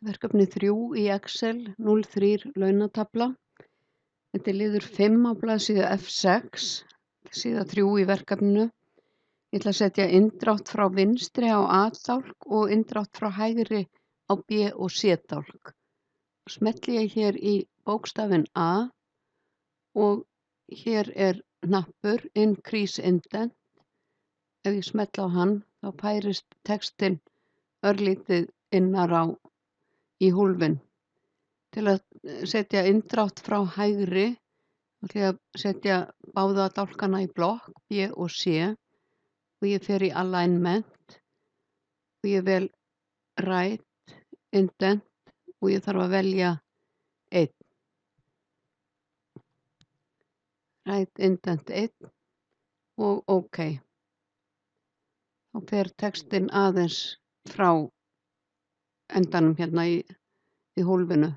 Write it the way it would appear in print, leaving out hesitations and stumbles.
Verkefni 3 í Excel 03 launatafla. Þetta er liður 5 á blaðsíðu F6, síða 3 í verkefninu. Ég ætla að setja inndrátt frá vinstri á A-dálk og inndrátt frá hægri á B- og C-dálk. Smelli ég hér í bókstafinn A og hér er hnappur Increase Indent. Ef ég smelli á hann þá færist textinn örlítið innar á í hólfin. Til að setja inndrátt frá hægri ætla ég að setja báða dálkana í blokk B og C og ég fer í Alignment og ég vel Right Indent og ég þarf að velja 1. Right Indent 1 og OK. Þá fer textinn aðeins frá endanum hérna í hólfinu.